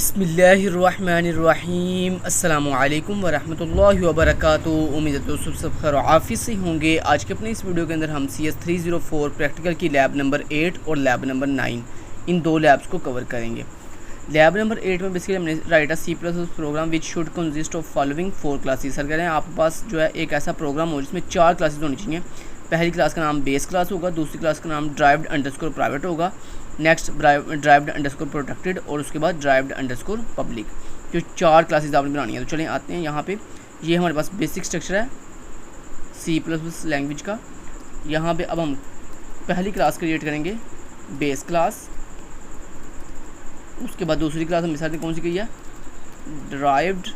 बिस्मिल्लाहिर्रहमानिर्रहीम अस्सलामुअलैकुम वरहमतुल्लाहि वबरकातुहू। उम्मीद है दोस्तों सब खैर आफियत से होंगे। आज के अपने इस वीडियो के अंदर हम CS 304 प्रैक्टिकल की लैब नंबर 8 और लैब नंबर 9 इन दो लैब्स को कवर करेंगे। लैब नंबर 8 में बेसिकली हमने write a C++ program which should consist of following 4 classes. Sir कह रहे हैं आपके पास जो है एक ऐसा प्रोग्राम हो जिसमें 4 क्लासेस होनी चाहिए। पहली क्लास का नाम बेस क्लास होगा, दूसरी क्लास का नाम ड्राइव्ड अंडरस्कोर प्राइवेट होगा, नेक्स्ट ड्राइव्ड अंडरस्कोर प्रोटेक्टेड और उसके बाद ड्राइव्ड अंडरस्कोर पब्लिक। जो 4 क्लासेस आपने बनानी है। तो चलिए आते हैं यहाँ पे। ये हमारे पास बेसिक स्ट्रक्चर है C++ लैंग्वेज का। यहाँ पे अब हम पहली क्लास क्रिएट करेंगे बेस क्लास, उसके बाद दूसरी क्लास हम साथ कौन सी की है ड्राइव्ड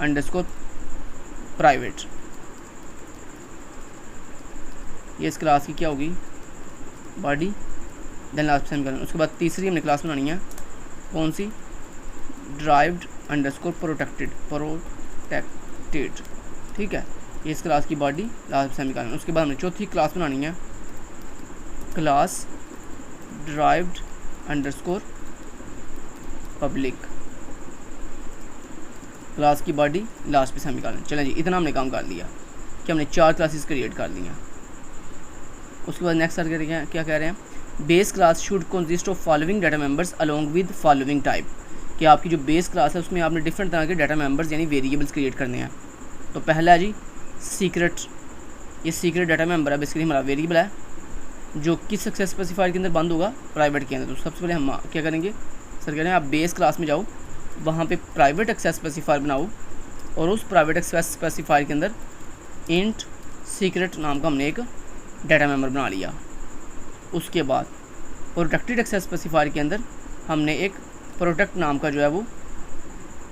अंडरस्कोर प्राइवेट। ये इस क्लास की क्या होगी बॉडी, देन लास्ट सेमीकोलन। उसके बाद तीसरी हमने क्लास बनानी है कौन सी ड्राइव्ड अंडरस्कोर प्रोटेक्टेड। ठीक है, ये इस क्लास की बॉडी लास्ट सेमीकोलन। उसके बाद हमने चौथी क्लास बनानी है class derived underscore public, class की बॉडी लास्ट पे सेमीकोलन। चलें जी, इतना हमने काम कर लिया कि हमने 4 क्लासेस क्रिएट कर ली हैं। उसके बाद नेक्स्ट सर क्या कह रहे हैं, base class should consist of following data members along with following type. कि आपकी जो बेस क्लास है उसमें आपने डिफरेंट तरह के डाटा मेंबर्स यानी वेरिएबल्स क्रिएट करने हैं। तो पहला है जी सीक्रेट। ये सीक्रेट डाटा मेंबर है, बेसिकली हमारा वेरिएबल है जो किस एक्सेस स्पेसिफायर के अंदर बंद होगा, प्राइवेट के अंदर। तो सबसे पहले हम क्या करेंगे, सर कह रहे हैं आप बेस क्लास में जाओ, वहाँ पे प्राइवेट एक्सेस स्पेसिफायर बनाओ और उस प्राइवेट एक्सेस स्पेसिफायर के अंदर इंट सीक्रेट नाम का हमने एक डाटा मेंबर बना लिया। उसके बाद प्रोटेक्टेड एक्सेस स्पेसिफायर के अंदर हमने एक प्रोटेक्ट नाम का जो है वो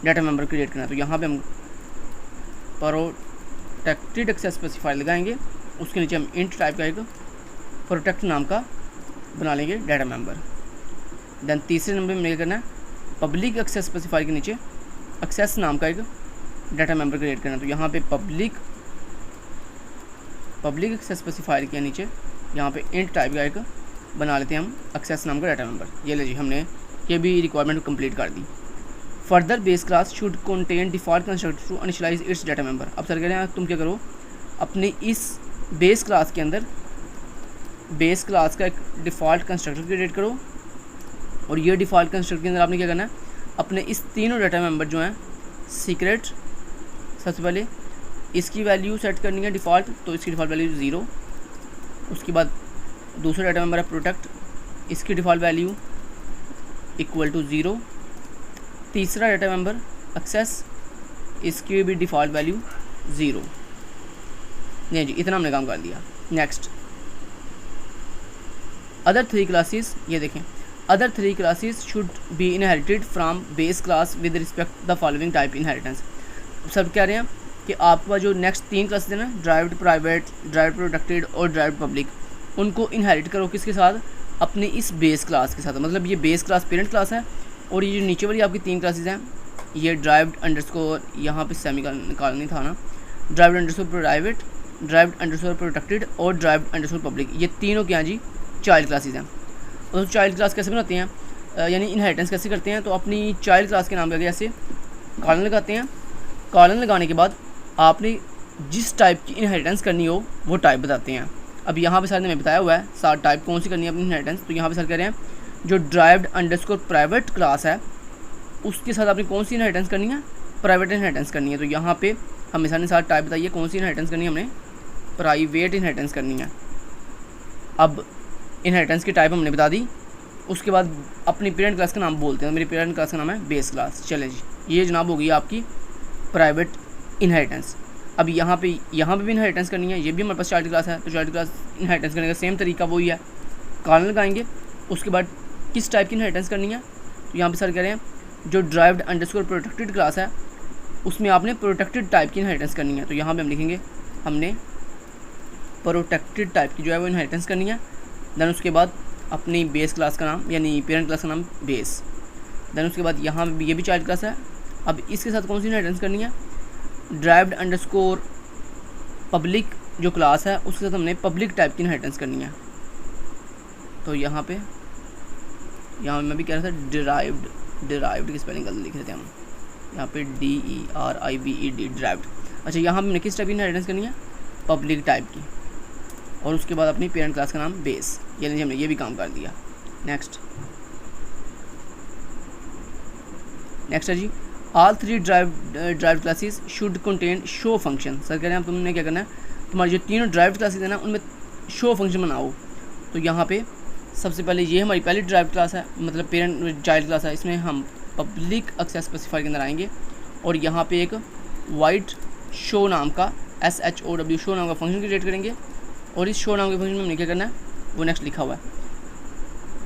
डाटा मेंबर क्रिएट करना है। तो यहाँ पे हम प्रोटेक्टेड एक्सेस स्पेसिफायर लगाएंगे, उसके नीचे हम इंट टाइप का एक प्रोटेक्ट नाम का बना लेंगे डाटा मेंबर। देन तीसरे नंबर में करना है पब्लिक एक्सेस स्पेसिफायर के नीचे एक्सेस नाम का एक डाटा मेंबर क्रिएट करना है। तो यहाँ पे पब्लिक एक्सेस स्पेसिफायर के नीचे यहाँ पे इंट टाइप का एक बना लेते हैं हम एक्सेस नाम का डाटा मेंबर। ये ले जी, हमने ये भी रिक्वायरमेंट कंप्लीट कर दी। Further base class should contain default constructor to initialise its data member. अब सर कह रहे हैं तुम क्या करो, अपने इस बेस क्लास के अंदर बेस क्लास का एक डिफ़ॉल्ट कंस्ट्रक्टर क्रिएट करो और ये डिफ़ॉल्ट कंस्ट्रक्टर के अंदर आपने क्या करना है, अपने इस तीनों डाटा मेंबर जो हैं सीक्रेट, सबसे पहले इसकी वैल्यू सेट करनी है डिफ़ॉल्ट, तो इसकी डिफ़ॉल्ट वैल्यू 0। उसके बाद दूसरा डाटा मेंबर है प्रोटेक्ट, इसकी डिफ़ॉल्ट वैल्यू इक्वल टू 0। तीसरा डाटा मेंबर एक्सेस, इसकी भी डिफ़ॉल्ट वैल्यू 0। नहीं जी, इतना हमने काम कर दिया। नेक्स्ट अदर 3 क्लासेस, ये देखें other 3 classes should be inherited from base class with respect the following type inheritance. सब कह रहे हैं कि आपका जो नेक्स्ट 3 क्लासेस है ना, ड्राइव्ड प्राइवेट, ड्राइव्ड प्रोटेक्टेड और ड्राइव्ड पब्लिक, उनको इनहेरिट करो किसके साथ, अपने इस बेस क्लास के साथ। मतलब ये बेस क्लास पेरेंट क्लास है और ये जो नीचे वाली आपकी 3 क्लासेस हैं, ये ड्राइव्ड अंडरस्कोर, यहाँ पे सेमी निकालनी था ना, derived underscore private, derived underscore protected और ड्राइव्ड अंडरस्कोर पब्लिक, ये तीनों क्या जी चाइल्ड क्लासेस हैं। और चाइल्ड क्लास कैसे बनाते हैं, यानी इनहेरिटेंस कैसे करते हैं, तो अपनी चाइल्ड क्लास के नाम के आगे ऐसे कॉलन लगाते हैं। कॉलन लगाने के बाद आपने जिस टाइप की इनहेरिटेंस करनी हो वो टाइप बताते हैं। अब यहाँ पे सर ने बताया हुआ है 7 टाइप कौन सी करनी है अपनी इनहेरिटेंस। तो यहाँ पे सर कह रहे हैं जो ड्राइव्ड अंडरस्कोर प्राइवेट क्लास है उसके साथ आपने कौन सी इनहेरिटेंस करनी है, प्राइवेट इनहेरिटेंस करनी है। तो यहाँ पे हमें सर ने 7 टाइप बताइए कौन सी इनहेरिटेंस करनी है, हमने प्राइवेट इनहेरिटेंस करनी है। अब इनहेरिटेंस की टाइप हमने बता दी। उसके बाद अपनी पेरेंट क्लास का नाम बोलते हैं, मेरी पेरेंट क्लास का नाम है बेस क्लास। चले जी, ये जनाब होगी आपकी प्राइवेट इनहेरिटेंस। अब यहाँ पे भी इनहेरिटेंस करनी है, ये भी हमारे पास चाइल्ड क्लास है। तो चाइल्ड क्लास इनहेरिटेंस करने का सेम तरीका वही है, कॉलन लगाएंगे। उसके बाद किस टाइप की इनहेरिटेंस करनी है, तो यहाँ पे सर कह रहे हैं जो ड्राइव्ड अंडरस्कोर प्रोटेक्टेड क्लास है उसमें आपने प्रोटेक्टेड टाइप की इनहेरिटेंस करनी है। तो यहाँ पे हम लिखेंगे हमने प्रोटेक्टेड टाइप की जो है वो इनहेरिटेंस करनी है। देन उसके बाद अपनी बेस क्लास का नाम यानी पेरेंट क्लास का नाम बेस। देन उसके बाद यहाँ पे ये भी चाइल्ड क्लास है। अब इसके साथ कौन सी इनहेरिटेंस करनी है, ड्राइव्ड अंडरस्कोर पब्लिक जो क्लास है उसके साथ हमने पब्लिक टाइप की इनहेरिटेंस करनी है। तो यहाँ पे यहाँ मैं भी कह रहा था डिराइव्ड की स्पेलिंग गलत लिख रहे थे हम, यहाँ पे DERIVED डिराइव्ड। अच्छा, यहाँ हमने किस टाइप की इनहेरिटेंस करनी है, पब्लिक टाइप की, और उसके बाद अपनी पेरेंट क्लास का नाम बेस, यानी हमने ये भी काम कर दिया। नेक्स्ट है जी, all 3 derived classes should contain show function. Sir कह रहे हैं तुमने क्या करना है, तुम्हारी जो तीनों ड्राइव क्लासेस है ना उनमें शो फंक्शन बनाओ। तो यहाँ पे सबसे पहले ये हमारी पहली ड्राइव क्लास है, मतलब पेरेंट चाइल्ड क्लास है, इसमें हम पब्लिक एक्सेस स्पेसिफायर के अंदर आएंगे और यहाँ पे एक वाइड शो नाम का SHOW शो नाम का फंक्शन क्रिएट करेंगे। और इस शो नाम के फंक्शन में हमने क्या करना है वो नेक्स्ट लिखा हुआ है,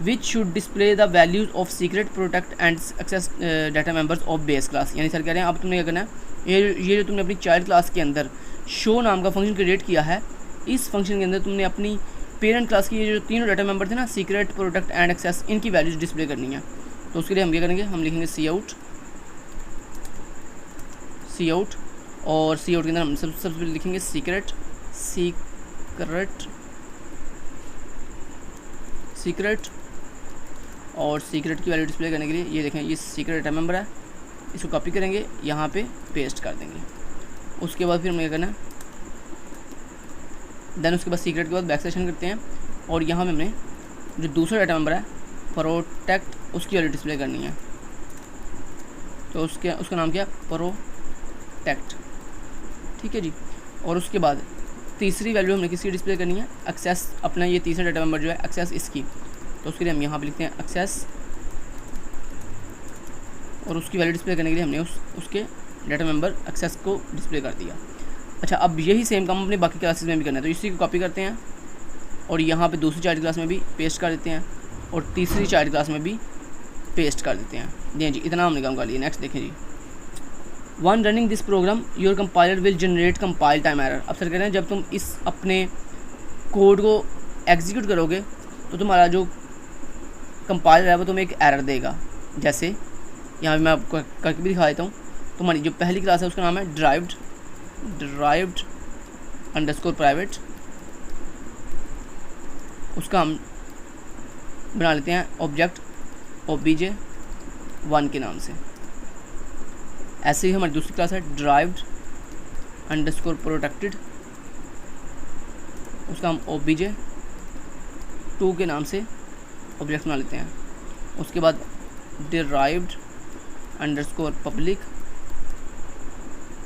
which should display the values of secret protect and access data members of base class. यानी सर कह रहे हैं अब तुमने क्या करना है, ये जो तुमने अपनी चाइल्ड क्लास के अंदर शो नाम का फंक्शन क्रिएट किया है, इस फंक्शन के अंदर तुमने अपनी पेरेंट क्लास की ये जो तीनों डाटा मेंबर थे ना, सीक्रेट प्रोटेक्ट एंड एक्सेस, इनकी वैल्यूज डिस्प्ले करनी है। तो उसके लिए हम क्या करेंगे, हम लिखेंगे सी आउट, और सी आउट के अंदर हम सबसे पहले लिखेंगे सीक्रेट और सीक्रेट की वैल्यू डिस्प्ले करने के लिए ये देखें, ये सीक्रेट डाटा मेंबर है, इसको कॉपी करेंगे, यहाँ पे पेस्ट कर देंगे। उसके बाद फिर हमें क्या करना है, देन उसके बाद सीक्रेट के बाद बैक सेशन करते हैं और यहाँ में हमने जो दूसरा डाटा मेंबर है प्रोटेक्ट, उसकी वैल्यू डिस्प्ले करनी है। तो उसका नाम क्या है, प्रोटेक्ट, ठीक है जी। और उसके बाद तीसरी वैल्यू हमने किसकी डिस्प्ले करनी है, एक्सेस, अपना ये तीसरा डाटा मेंबर जो है एक्सेस इसकी। तो उसके लिए हम यहाँ पे लिखते हैं एक्सेस, और उसकी वैल्यू डिस्प्ले करने के लिए हमने उसके डाटा मेंबर एक्सेस को डिस्प्ले कर दिया। अच्छा, अब यही सेम काम अपने बाकी क्लासेस में भी करना है, तो इसी को कॉपी करते हैं और यहाँ पे दूसरी चाइल्ड क्लास में भी पेस्ट कर देते हैं और तीसरी चाइल्ड क्लास में भी पेस्ट कर देते हैं। जी, इतना हमने काम कर लिया। नेक्स्ट देखें जी, on running this program your compiler will generate compile time error. अब सर कह रहे हैं जब तुम इस अपने कोड को एग्जीक्यूट करोगे तो तुम्हारा जो कंपाइलर है वो तुम्हें एक एरर देगा। जैसे यहाँ मैं आपको करके भी दिखा देता हूँ। तुम्हारी जो पहली क्लास है उसका नाम है ड्राइव्ड अंडरस्कोर प्राइवेट, उसका हम बना लेते हैं ऑब्जेक्ट obj1 के नाम से। ऐसे ही हमारी दूसरी क्लास है ड्राइव्ड अंडरस्कोर प्रोटेक्टेड, उसका हम obj2 के नाम से ऑब्जेक्ट बना लेते हैं। उसके बाद डिराइव्ड अंडरस्कोर पब्लिक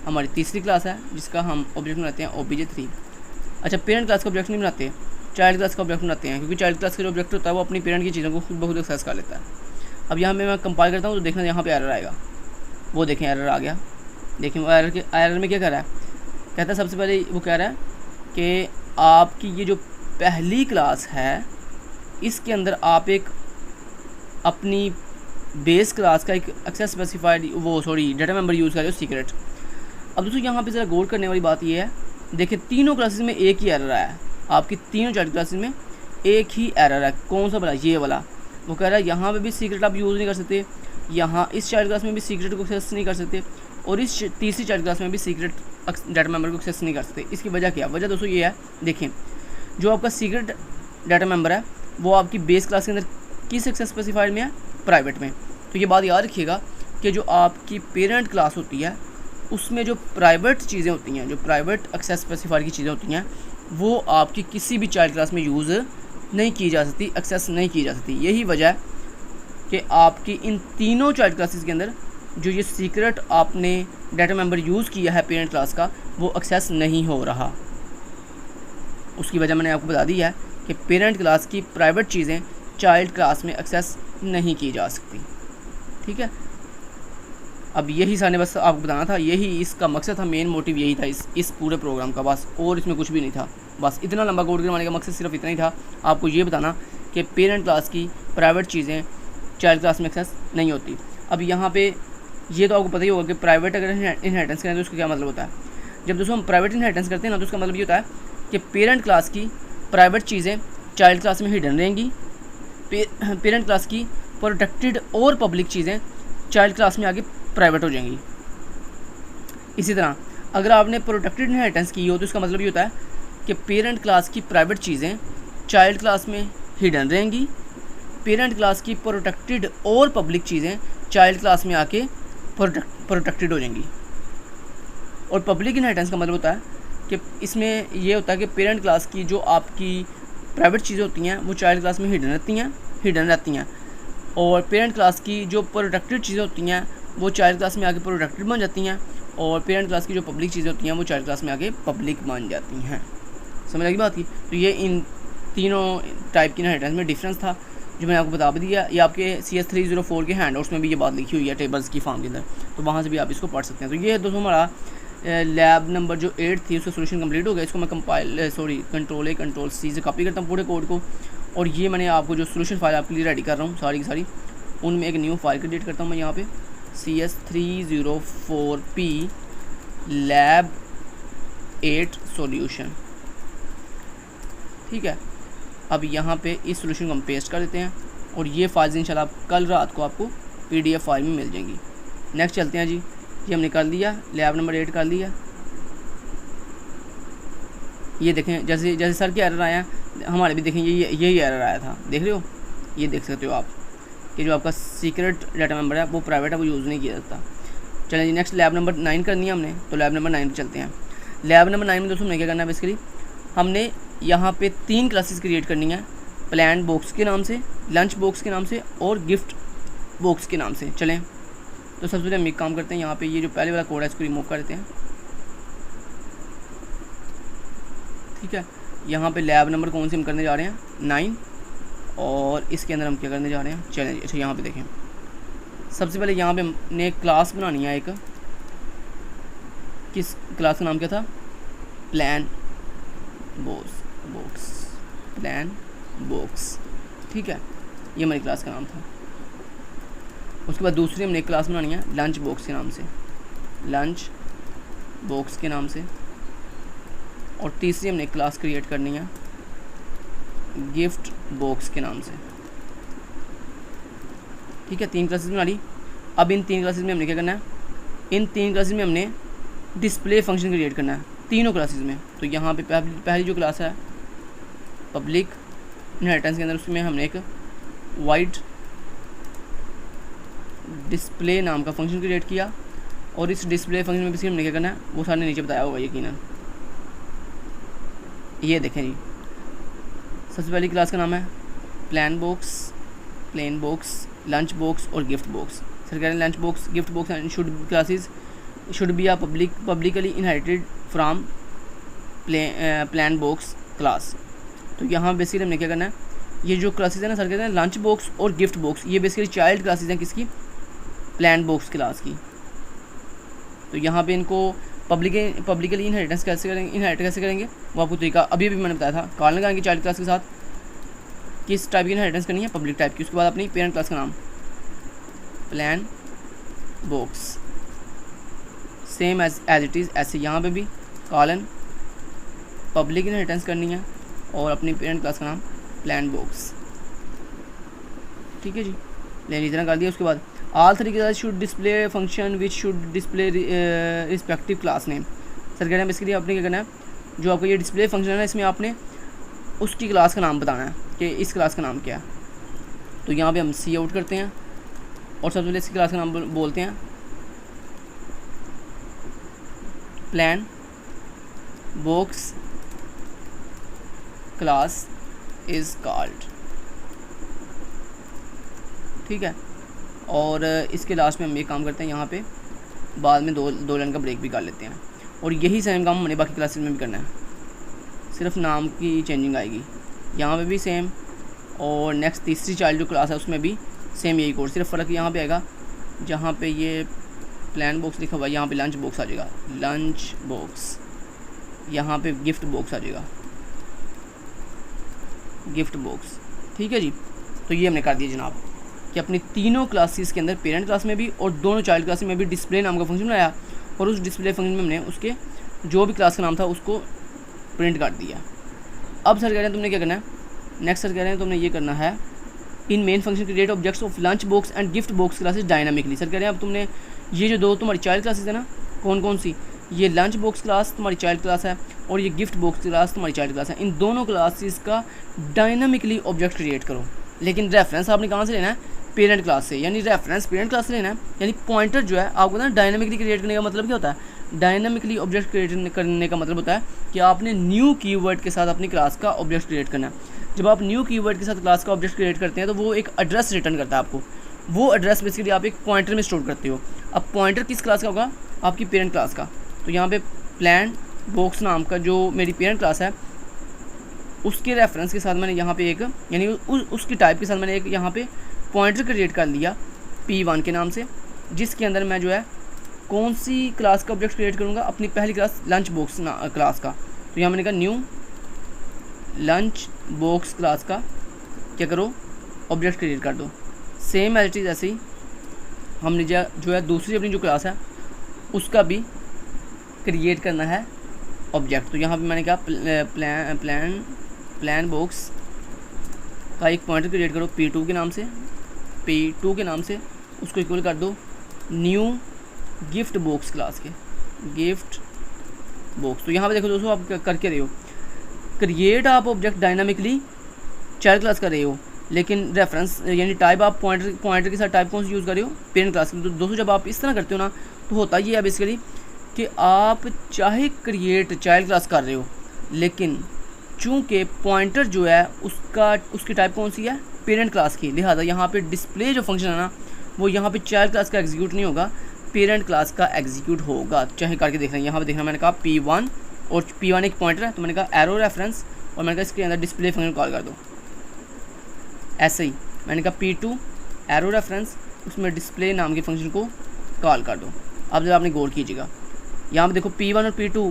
हमारी तीसरी क्लास है जिसका हम ऑब्जेक्ट बनाते हैं obj3। अच्छा, पेरेंट क्लास का ऑब्जेक्ट नहीं बनाते, चाइल्ड क्लास का ऑब्जेक्ट बनाते हैं, क्योंकि चाइल्ड क्लास का जो ऑब्जेक्ट होता है वो अपनी पेरेंट की चीज़ों को खुद ब खुद एक्सेस कर लेता है। अब यहाँ मैं कंपाइल करता हूँ तो देखना यहाँ पे एरर आएगा, वो देखें एरर आ गया। देखें वो एरर में क्या कर रहा है, कहता है सबसे पहले वो कह रहा है कि आपकी ये जो पहली क्लास है इसके अंदर आप एक अपनी बेस क्लास का एक access specified data member use कर रहे हो सीक्रेट। अब दोस्तों यहाँ पे ज़रा गौर करने वाली बात ये है, देखिए तीनों क्लासेस में एक ही एरर आया है, आपकी तीनों चाइल्ड क्लासेस में एक ही एरर है। कौन सा वाला, ये वाला। वो कह रहा है यहाँ पे भी सीक्रेट आप यूज़ नहीं कर सकते, यहाँ इस चाइल्ड क्लास में भी सीक्रेट को एक्सेस नहीं कर सकते, और इस तीसरी चाइल्ड क्लास में भी सीक्रेट डाटा मेंबर को एक्सेस नहीं कर सकते। इसकी वजह क्या, वजह दोस्तों ये है, देखें जो आपका सीक्रेट डाटा मेंबर है वो आपकी बेस क्लास के अंदर किस एक्सेस स्पेसिफाइड में है, प्राइवेट में। तो ये बात याद रखिएगा कि जो आपकी पेरेंट क्लास होती है उसमें जो प्राइवेट चीज़ें होती हैं, जो प्राइवेट एक्सेस स्पेसिफाइड की चीज़ें होती हैं, वो आपकी किसी भी चाइल्ड क्लास में यूज़ नहीं की जा सकती, एक्सेस नहीं की जा सकती। यही वजह है कि आपकी इन तीनों चाइल्ड क्लासेस के अंदर जो ये सीक्रेट आपने डाटा मेंबर यूज़ किया है पेरेंट क्लास का, वो एक्सेस नहीं हो रहा। उसकी वजह मैंने आपको बता दी है कि पेरेंट क्लास की प्राइवेट चीज़ें चाइल्ड क्लास में एक्सेस नहीं की जा सकती, ठीक है। अब यही सारे बस आपको बताना था, यही इसका मकसद था, मेन मोटिव यही था इस पूरे प्रोग्राम का, बस और इसमें कुछ भी नहीं था। बस इतना लंबा कोड करवाने का मकसद सिर्फ इतना ही था, आपको ये बताना कि पेरेंट क्लास की प्राइवेट चीज़ें चाइल्ड क्लास में एक्सेस नहीं होती। अब यहाँ पे ये तो आपको पता ही होगा कि प्राइवेट अगर इनहेरिटेंस करें तो उसका क्या मतलब होता है। जब दोस्तों हम प्राइवेट इनहेरिटेंस करते हैं ना तो उसका मतलब ये होता है कि पेरेंट क्लास की प्राइवेट चीज़ें चाइल्ड क्लास में हिडन रहेंगी, पेरेंट क्लास की प्रोटेक्टेड और पब्लिक चीज़ें चाइल्ड क्लास में आगे प्राइवेट हो जाएंगी। इसी तरह अगर आपने प्रोटेक्टेड इनहेरिटेंस की हो तो इसका मतलब ये होता है कि पेरेंट क्लास की प्राइवेट चीज़ें चाइल्ड क्लास में हिडन रहेंगी पेरेंट क्लास की प्रोटेक्टेड और पब्लिक चीज़ें चाइल्ड क्लास में आके प्रोटेक्टेड हो जाएंगी। और पब्लिक इनहेरिटेंस का मतलब होता है कि इसमें ये होता है कि पेरेंट क्लास की जो आपकी प्राइवेट चीज़ें होती हैं वो चाइल्ड क्लास में हिडन रहती हैं और पेरेंट क्लास की जो प्रोटेक्टेड चीज़ें होती हैं वो चाइल्ड क्लास में आके प्रोटेक्टेड बन जाती हैं और पेरेंट क्लास की जो पब्लिक चीज़ें होती हैं वो चाइल्ड क्लास में आके पब्लिक बन जाती हैं। समझ लगी बात की? तो ये इन तीनों टाइप की इनहेरिटेंस में डिफरेंस था जो मैंने आपको बता भी दिया। ये आपके CS304 के हैंडआउट्स में भी ये बात लिखी हुई है टेबल्स की फॉर्म के अंदर, तो वहाँ से भी आप इसको पढ़ सकते हैं। तो ये दोस्तों हमारा लैब नंबर जो 8 थी उसका सोल्यूशन कंप्लीट हो गया। इसको मैं कंट्रोल C से कॉपी करता हूँ पूरे कोड को और ये मैंने आपको जो सोल्यूशन फाइल आपके लिए रेडी कर रहा हूँ सारी की सारी, उनमें एक न्यू फाइल क्रिएट करता हूँ मैं यहाँ पे CS304P लैब 8 सॉल्यूशन। ठीक है, अब यहाँ पे इस सोल्यूशन को हम पेस्ट कर देते हैं और ये फाइल्स इंशाल्लाह कल रात को आपको PDF फाइल में मिल जाएंगी। नेक्स्ट चलते हैं जी, ये हमने कर लिया, लैब नंबर 8 कर लिया। ये देखें जैसे जैसे सर के एरर आया हमारे भी देखें यही एरर आया था, देख रहे हो, ये देख सकते हो आप कि जो आपका सीक्रेट डाटा मेंबर है वो प्राइवेट है, वो यूज़ नहीं किया जाता। चलें जी, नेक्स्ट लैब नंबर 9 करनी है हमने, तो लैब नंबर 9 पे चलते हैं। लैब नंबर 9 में दोस्तों हमने क्या करना है, बेसिकली हमने यहाँ पे 3 क्लासेस क्रिएट करनी है, प्लान बॉक्स के नाम से, लंच बॉक्स के नाम से और गिफ्ट बॉक्स के नाम से। चलें तो सबसे पहले हम एक काम करते हैं, यहाँ पे ये जो पहले वाला कोड है इसको रिमूव कर देते हैं। ठीक है, यहाँ पे लैब नंबर कौन से हम करने जा रहे हैं, 9, और इसके अंदर हम क्या करने जा रहे हैं, चलें। अच्छा यहाँ पे देखें, सबसे पहले यहाँ पे हमने एक क्लास बनानी है, एक किस क्लास का नाम क्या था, प्लान बॉक्स। ठीक है, ये हमारी क्लास का नाम था। उसके बाद दूसरी हमने एक क्लास बनानी है लंच बॉक्स के नाम से, और तीसरी हमने एक क्लास क्रिएट करनी है गिफ्ट बॉक्स के नाम से। ठीक है, 3 क्लासेस बना ली। अब इन 3 क्लासेस में हमने क्या करना है, इन 3 क्लासेस में हमने डिस्प्ले फंक्शन क्रिएट करना है तीनों क्लासेस में। तो यहाँ पे पहली जो क्लास है पब्लिक इनहेरिटेंस के अंदर, उसमें हमने एक वाइड डिस्प्ले नाम का फंक्शन क्रिएट किया और इस डिस्प्ले फंक्शन में भी हमने क्या करना है वो सारे नीचे बताया होगा यकीनन। ये देखें जी, सबसे पहली क्लास का नाम है प्लान बॉक्स, लंच बॉक्स और गिफ्ट बॉक्स। सर कह रहे हैं lunch box, gift box and classes should be publicly inherited from plan box class. तो यहाँ बेसिकली हमने क्या करना है, ये जो क्लासेस है ना सर कहते हैं लंच बॉक्स और गिफ्ट बॉक्स, ये बेसिकली चाइल्ड क्लासेस हैं किसकी, प्लान बॉक्स क्लास की। तो यहाँ पे इनको पब्लिकली इनहेरिटेंस इनहेरिट कैसे करेंगे वो आपको तरीका अभी मैंने बताया था। कॉल लगाएंगे चाइल्ड क्लास के साथ, किस टाइप की इनहेरिटेंस करनी है, पब्लिक टाइप की। उसके बाद अपनी पेरेंट क्लास का नाम plan box, same as it is, ऐसे यहाँ पे भी कॉलन पब्लिक इनहेरिटेंस करनी है और अपनी पेरेंट क्लास का नाम प्लान बॉक्स। ठीक है जी, लेकिन इतना कर दिया। उसके बाद all 3 class should display function which should display respective class name. Sir कह रहे हैं बेसिकली आपने क्या करना है, जो आपका ये डिस्प्ले फंक्शन है ना इसमें आपने उसकी क्लास का नाम बताना है कि इस क्लास का नाम क्या है। तो यहाँ पे हम सी आउट करते हैं और सबसे पहले इसकी क्लास का नाम बोलते हैं plan box class is called. ठीक है, और इसके लास्ट में हम ये काम करते हैं, यहाँ पे बाद में दो लाइन का ब्रेक भी कर लेते हैं। और यही सेम काम हमने बाकी क्लासेस में भी करना है, सिर्फ नाम की चेंजिंग आएगी। यहाँ पे भी सेम, और नेक्स्ट तीसरी चाइल्ड जो क्लास है उसमें भी सेम यही कोर्स, सिर्फ फ़र्क यहाँ पे आएगा, जहाँ पे ये प्लान बॉक्स लिखा हुआ है यहाँ पे लंच बॉक्स आ जाएगा, लंच बॉक्स, यहाँ पे गिफ्ट बॉक्स आ जाएगा, गिफ्ट बॉक्स। ठीक है जी, तो ये हमने कर दिया जनाब कि अपनी तीनों क्लासेस के अंदर पेरेंट क्लास में भी और दोनों चाइल्ड क्लास में भी डिस्प्ले नाम का फंक्शन बनाया और उस डिस्प्ले फंक्शन में हमने उसके जो भी क्लास का नाम था उसको प्रिंट कर दिया। अब सर कह रहे हैं तुमने क्या करना है, नेक्स्ट सर कह रहे हैं तुमने ये करना है in main function create objects of lunch box and gift box classes dynamically. Sir कह रहे हैं अब तुमने ये जो दो तुम्हारी चाइल्ड क्लासेस है ना, कौन कौन सी, ये लंच बॉक्स क्लास तुम्हारी चाइल्ड क्लास है और ये गिफ्ट बॉक्स क्लास तुम्हारी चाइल्ड क्लास है, इन दोनों क्लासेस का डायनामिकली ऑब्जेक्ट क्रिएट करो। लेकिन रेफरेंस आपने कहाँ से लेना है, पेरेंट क्लास से, यानी रेफरेंस पेरेंट क्लास से लेना है। यानी पॉइंटर जो है आपको ना डायनामिकली क्रिएट करने का मतलब क्या होता है, डायनामिकली ऑब्जेक्ट क्रिएट करने का मतलब होता है कि आपने न्यू कीवर्ड के साथ अपनी क्लास का ऑब्जेक्ट क्रिएट करना है। जब आप न्यू कीवर्ड के साथ क्लास का ऑब्जेक्ट क्रिएट करते हैं तो वो एक एड्रेस रिटर्न करता है आपको, वो एड्रेस बेसिकली आप एक पॉइंटर में स्टोर करते हो। अब पॉइंटर किस क्लास का होगा, आपकी पेरेंट क्लास का। तो यहाँ पे प्लान बॉक्स नाम का जो मेरी पेरेंट क्लास है उसके रेफरेंस के साथ मैंने यहाँ पे एक, यानी उसकी टाइप के साथ मैंने एक यहाँ पे पॉइंटर क्रिएट कर लिया P1 के नाम से, जिसके अंदर मैं जो है कौन सी क्लास का ऑब्जेक्ट क्रिएट करूँगा, अपनी पहली क्लास लंच बॉक्स क्लास का। तो यहाँ मैंने कहा न्यू लंच बॉक्स क्लास का क्या करो, ऑब्जेक्ट क्रिएट कर दो। सेम एज इट इज़ ऐसे ही हमने जो है दूसरी अपनी जो क्लास है उसका भी क्रिएट करना है ऑब्जेक्ट। तो यहाँ पे मैंने कहा प्लान बॉक्स का एक पॉइंटर क्रिएट करो P2 के नाम से, उसको इक्वल कर दो न्यू गिफ्ट बॉक्स क्लास के, गिफ्ट बॉक्स। तो यहाँ पे देखो दोस्तों आप करके रहे हो, क्रिएट आप ऑब्जेक्ट डायनामिकली चाइल्ड क्लास कर रहे हो, लेकिन रेफरेंस यानी टाइप आप पॉइंटर के साथ टाइप कौन सी यूज़ कर रहे हो, पेरेंट क्लास की। तो दोस्तों जब आप इस तरह करते हो ना तो होता ये है बेसिकली कि आप चाहे क्रिएट चाइल्ड क्लास कर रहे हो, लेकिन चूँकि पॉइंटर जो है उसकी टाइप कौन सी है, पेरेंट क्लास की, लिहाजा यहाँ पे डिस्प्ले जो फंक्शन है ना वो यहाँ पे चाइल्ड क्लास का एग्जीक्यूट नहीं होगा, पेरेंट क्लास का एग्जीक्यूट होगा। चाहे करके देख रहे हैं, यहाँ पे देखना, मैंने कहा P1 और P1 एक पॉइंटर है तो मैंने कहा एरो रेफरेंस और मैंने कहा इसके अंदर डिस्प्ले फंक्शन कॉल कर दो। ऐसे ही मैंने कहा P2 एरो रेफरेंस, उसमें डिस्प्ले नाम के फंक्शन को कॉल कर दो। अब जब आपने गौर कीजिएगा यहाँ पे देखो P1 और P2,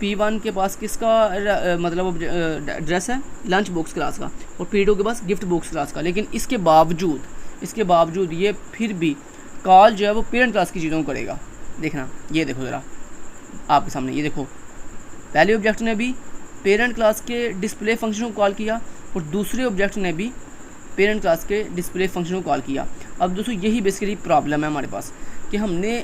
P1 के पास किसका मतलब एड्रेस है, लंच बॉक्स क्लास का, और P2 के पास गिफ्ट बॉक्स क्लास का। लेकिन इसके बावजूद ये फिर भी कॉल जो है वो पेरेंट क्लास की चीज़ों को करेगा। देखना, ये देखो ज़रा आपके सामने, ये देखो पहले ऑब्जेक्ट ने भी पेरेंट क्लास के डिस्प्ले फंक्शन को कॉल किया और दूसरे ऑब्जेक्ट ने भी पेरेंट क्लास के डिस्प्ले फंक्शन को कॉल किया। अब दोस्तों यही बेसिकली प्रॉब्लम है हमारे पास कि हमने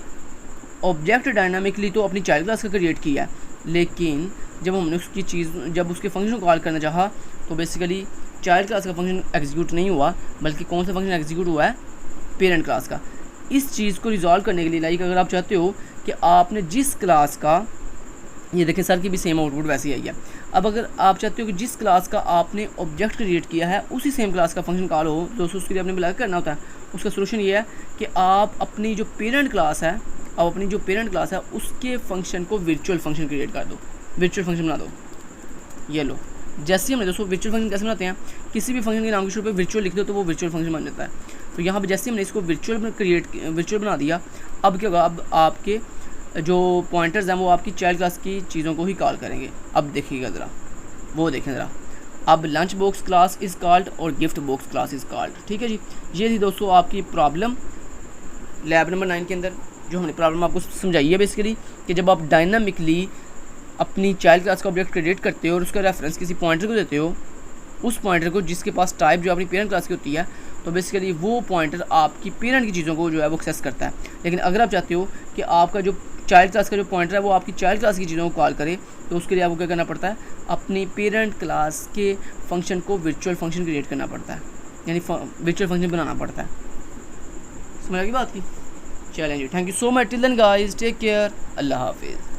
ऑब्जेक्ट डायनामिकली तो अपनी चाइल्ड क्लास का क्रिएट किया है, लेकिन जब हमने जब उसके फंक्शन को कॉल करना चाहा तो बेसिकली चाइल्ड क्लास का फंक्शन एग्जीक्यूट नहीं हुआ, बल्कि कौन सा फंक्शन एग्जीक्यूट हुआ है, पेरेंट क्लास का। इस चीज़ को रिजॉल्व करने के लिए लाइक अगर आप चाहते हो कि आपने जिस क्लास का, ये देखें सर की भी सेम आउटपुट वैसे ही आई है। अब अगर आप चाहते हो कि जिस क्लास का आपने ऑब्जेक्ट क्रिएट किया है उसी सेम क्लास का फंक्शन कॉल हो, तो उसके लिए आपने मिला करना होता है। उसका सोल्यूशन ये है कि आप अपनी जो पेरेंट क्लास है उसके फंक्शन को वर्चुअल फंक्शन क्रिएट कर दो, वर्चुअल फंक्शन बना दो। ये लो, जैसे हमने दोस्तों वर्चुअल फंक्शन कैसे बनाते हैं, किसी भी फंक्शन के नाम के शुरू पे वर्चुअल लिख दो तो वो वर्चुअल फंक्शन बन जाता है। तो यहाँ पे जैसे हमने इसको वर्चुअल बना दिया, अब क्या होगा, अब आपके जो पॉइंटर्स हैं वो आपकी चाइल्ड क्लास की चीज़ों को ही कॉल करेंगे। अब देखिएगा ज़रा, वो देखें ज़रा, अब lunch box class is called और gift box class is called. ठीक है जी, ये थी दोस्तों आपकी प्रॉब्लम लैब नंबर 9 के अंदर, जो हमने प्रॉब्लम आपको समझाई है बेसिकली कि जब आप डायनामिकली अपनी चाइल्ड क्लास का ऑब्जेक्ट क्रिएट करते हो और उसका रेफरेंस किसी पॉइंटर को देते हो, उस पॉइंटर को जिसके पास टाइप जो अपनी पेरेंट क्लास की होती है, तो बेसिकली वो पॉइंटर आपकी पेरेंट की चीज़ों को जो है वो एक्सेस करता है। लेकिन अगर आप चाहते हो कि आपका जो चाइल्ड क्लास का जो पॉइंटर है वो आपकी चाइल्ड क्लास की चीज़ों को कॉल करे, तो उसके लिए आपको क्या करना पड़ता है, अपनी पेरेंट क्लास के फंक्शन को वर्चुअल फंक्शन क्रिएट करना पड़ता है, यानी वर्चुअल फंक्शन बनाना पड़ता है। समझ आ गई बात की? चलें जी, thank you so much, till then guys, take care, अल्लाह हाफिज़।